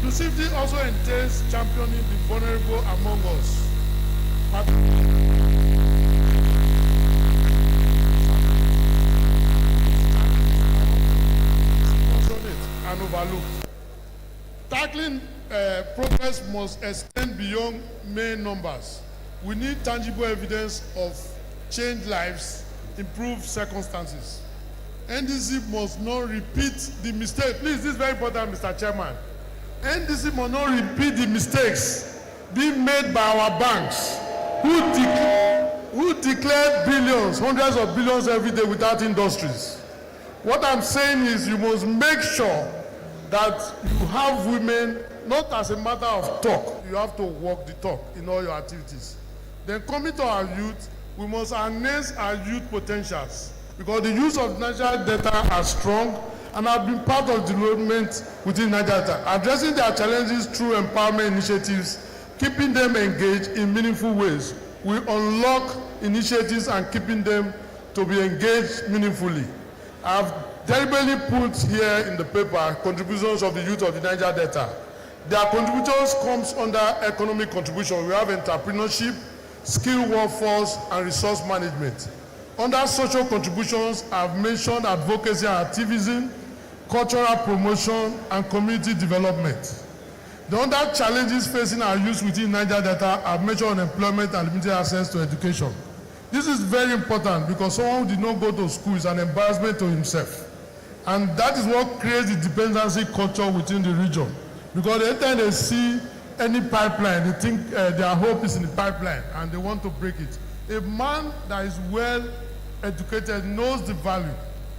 Inclusivity also entails championing the vulnerable among us. And overlooked. Tackling progress must extend beyond mere numbers. We need tangible evidence of changed lives, improved circumstances. NDC must not repeat the mistake. Please, this is very important, Mr. Chairman. NDC must not repeat the mistakes being made by our banks who declare billions, hundreds of billions every day without industries. What I'm saying is you must make sure that you have women, not as a matter of talk, you have to walk the talk in all your activities. Then coming to our youth, we must harness our youth potentials because the youth of Niger Delta are strong and have been part of development within Niger Delta, addressing their challenges through empowerment initiatives, keeping them engaged in meaningful ways. We unlock initiatives and keeping them to be engaged meaningfully. I've deliberately put here in the paper contributions of the youth of the Niger Delta. Their contributions comes under economic contribution. We have entrepreneurship, skilled workforce, and resource management. Under social contributions, I've mentioned advocacy and activism, cultural promotion, and community development. The other challenges facing our youth within Niger Delta are mentioned unemployment and limited access to education. This is very important because someone who did not go to school is an embarrassment to himself. And that is what creates the dependency culture within the region. Because every time they see any pipeline, they think their hope is in the pipeline and they want to break it. A man that is well educated knows the value,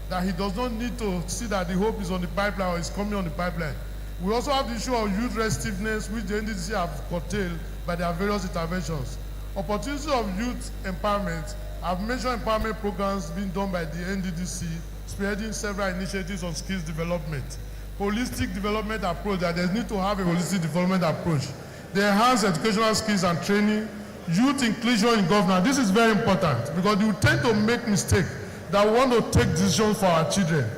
that he does not need to see that the hope is on the pipeline or is coming on the pipeline. We also have the issue of youth restiveness, which the NDC have curtailed by their various interventions. Opportunities of youth empowerment. I've mentioned empowerment programs being done by the NDDC, spearheading several initiatives on skills development. Holistic development approach, that there's need to have a holistic development approach. They enhance educational skills and training. Youth inclusion in governance. This is very important because you tend to make mistakes that want to take decisions for our children.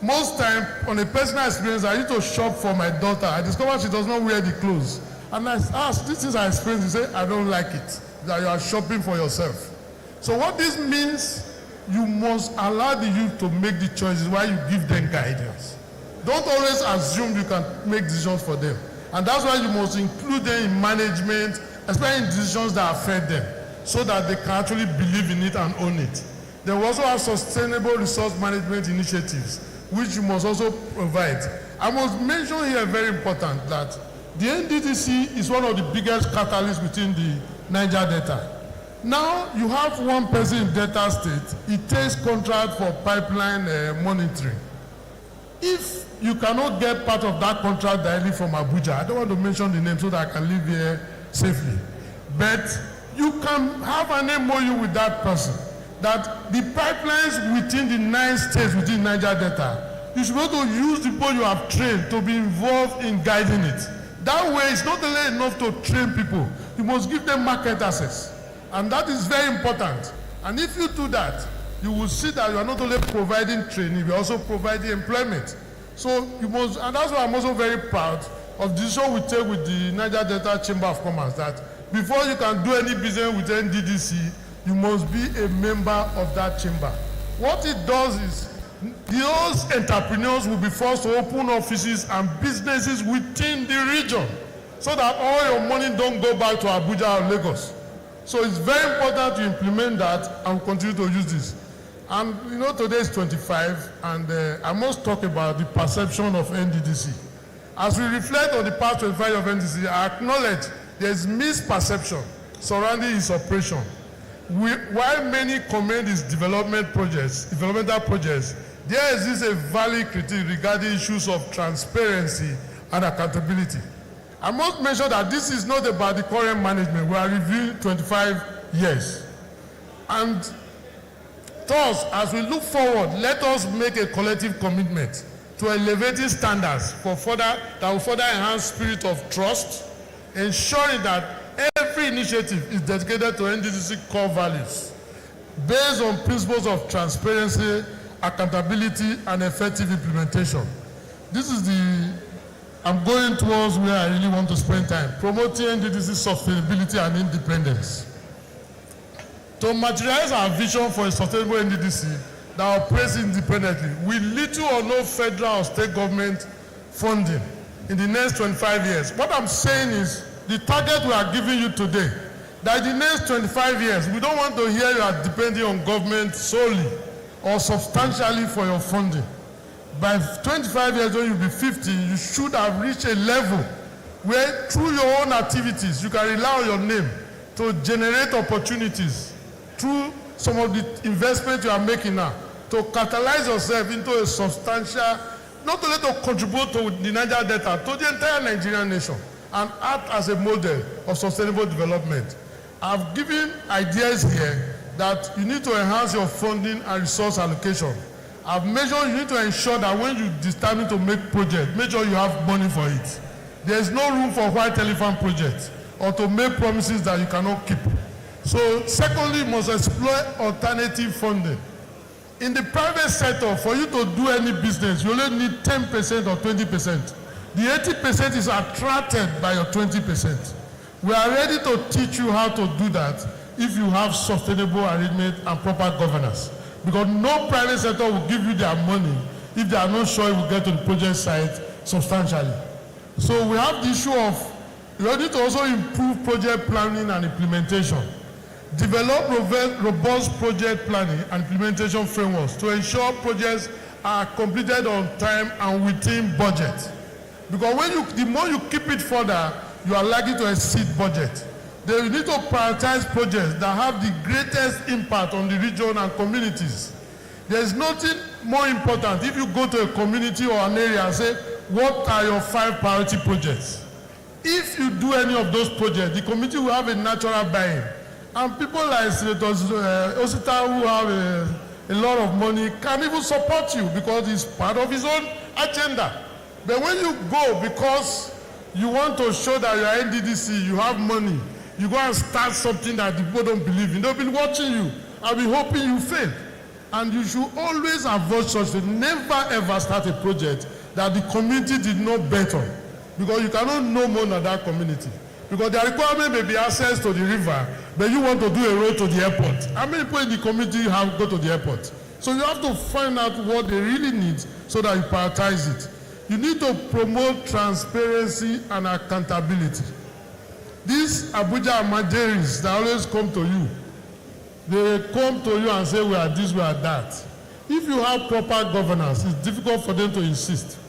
Most time, on a personal experience, I used to shop for my daughter. I discovered she does not wear the clothes. And I asked, this is her experience. She said, I don't like it, that you are shopping for yourself. So what this means, you must allow the youth to make the choices while you give them guidance. Don't always assume you can make decisions for them. And that's why you must include them in management, especially in decisions that affect them, so that they can actually believe in it and own it. They will also have sustainable resource management initiatives, which you must also provide. I must mention here, very important, that the NDDC is one of the biggest catalysts within the Niger Delta. Now you have one person in Delta State, he takes contract for pipeline monitoring. If you cannot get part of that contract directly from Abuja, I don't want to mention the name so that I can live here safely, but you can have an MOU with that person that the pipelines within the 9 states within Niger Delta, you should be able to use the people you have trained to be involved in guiding it. That way, it's not only enough to train people, you must give them market access. And that is very important. And if you do that, you will see that you are not only providing training, you are also providing employment. So you must, and that's why I'm also very proud of the decision we take with the Niger Delta Chamber of Commerce, that before you can do any business with NDDC, you must be a member of that chamber. What it does is, those entrepreneurs will be forced to open offices and businesses within the region so that all your money don't go back to Abuja or Lagos. So it's very important to implement that and continue to use this. And you know, today is 25, and I must talk about the perception of NDDC. As we reflect on the past 25 of NDDC, I acknowledge there is misperception surrounding its operation. While many commend its developmental projects, there exists a valid critique regarding issues of transparency and accountability. I must mention that this is not about the current management. We are reviewing 25 years. And thus, as we look forward, let us make a collective commitment to elevating standards that will further enhance spirit of trust, ensuring that every initiative is dedicated to NDDC core values based on principles of transparency, accountability, and effective implementation. This is the I'm going towards where I really want to spend time, promoting NDDC sustainability and independence. To materialize our vision for a sustainable NDDC that operates independently with little or no federal or state government funding in the next 25 years. What I'm saying is the target we are giving you today, that in the next 25 years, we don't want to hear you are depending on government solely or substantially for your funding. By 25 years, when you be 50, you should have reached a level where through your own activities, you can rely on your name to generate opportunities through some of the investments you are making now, to catalyze yourself into a substantial, not only to contribute to the Niger Delta, to the entire Nigerian nation, and act as a model of sustainable development. I've given ideas here that you need to enhance your funding and resource allocation. I've measured you need to ensure that when you determine to make projects, make sure you have money for it. There is no room for white elephant projects or to make promises that you cannot keep. So, secondly, you must explore alternative funding. In the private sector, for you to do any business, you only need 10% or 20%. The 80% is attracted by your 20%. We are ready to teach you how to do that if you have sustainable arrangement and proper governance. Because no private sector will give you their money if they are not sure it will get to the project site substantially. So we have the issue of, we need to also improve project planning and implementation. Develop robust project planning and implementation frameworks to ensure projects are completed on time and within budget. Because when the more you keep it further, you are likely to exceed budget. They need to prioritize projects that have the greatest impact on the region and communities. There is nothing more important if you go to a community or an area and say, what are your 5 priority projects? If you do any of those projects, the community will have a natural buy-in. And people like Senator Osita, who have a lot of money, can even support you because it's part of his own agenda. But when you go because you want to show that you are NDDC, you have money, you go and start something that the people don't believe in. They'll be watching you. I'll be hoping you fail. And you should always avoid such things. Never ever start a project that the community did not bet on. Because you cannot know more than that community. Because their requirement may be access to the river, but you want to do a road to the airport. How many people in the community have go to the airport? So you have to find out what they really need so that you prioritize it. You need to promote transparency and accountability. These Abuja Amajeris that always come to you, they come to you and say, we are this, we are that. If you have proper governance, it's difficult for them to insist.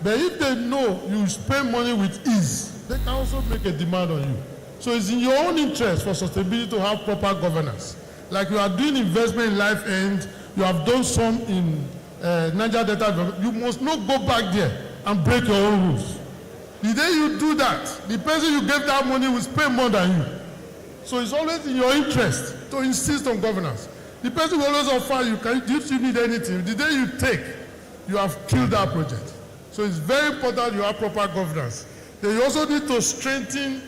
But if they know you spend money with ease, they can also make a demand on you. So it's in your own interest for sustainability to have proper governance. Like you are doing investment in Life End, you have done some in Niger Delta, you must not go back there and break your own rules. The day you do that, the person you gave that money will spend more than you. So it's always in your interest to insist on governance. The person will always offer you, if you need anything, the day you take, you have killed that project. So it's very important you have proper governance. Then you also need to strengthen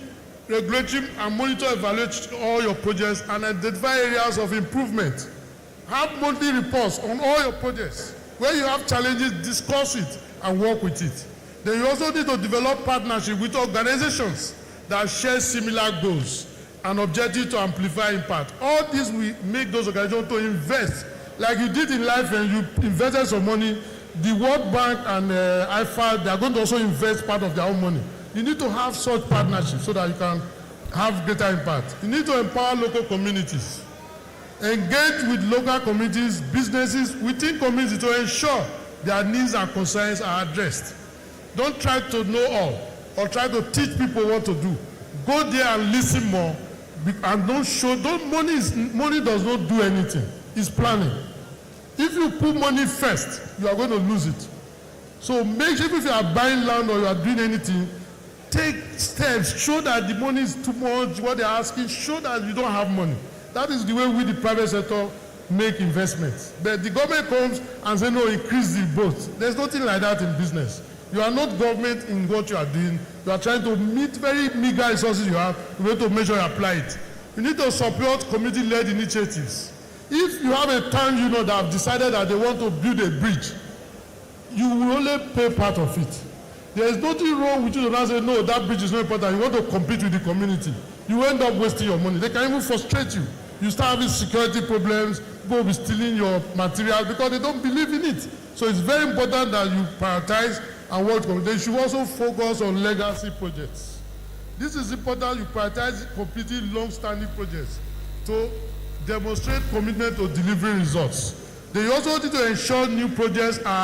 regulatory and monitor, evaluate all your projects and identify areas of improvement. Have monthly reports on all your projects. Where you have challenges, discuss it and work with it. Then you also need to develop partnership with organizations that share similar goals and objectives to amplify impact. All this will make those organizations to invest. Like you did in Life and you invested some money, the World Bank and IFA, they are going to also invest part of their own money. You need to have such partnerships so that you can have greater impact. You need to empower local communities. Engage with local communities, businesses within communities to ensure their needs and concerns are addressed. Don't try to know all or try to teach people what to do. Go there and listen more and don't show, money does not do anything. It's planning. If you put money first, you are going to lose it. So make sure if you are buying land or you are doing anything, take steps, show that the money is too much, what they are asking, show that you don't have money. That is the way we, the private sector, make investments. But the government comes and says, no, increase the both. There's nothing like that in business. You are not government in what you are doing. You are trying to meet very meager resources you have. You need to make sure you apply it. You need to support community-led initiatives. If you have a town that have decided that they want to build a bridge, you will only pay part of it. There is nothing wrong with you to now say, no, that bridge is not important. You want to compete with the community. You end up wasting your money. They can even frustrate you. You start having security problems. People will be stealing your material because they don't believe in it. So it's very important that you prioritize and work on. They should also focus on legacy projects. This is important. You prioritize completing long-standing projects to demonstrate commitment to delivering results. They also need to ensure new projects are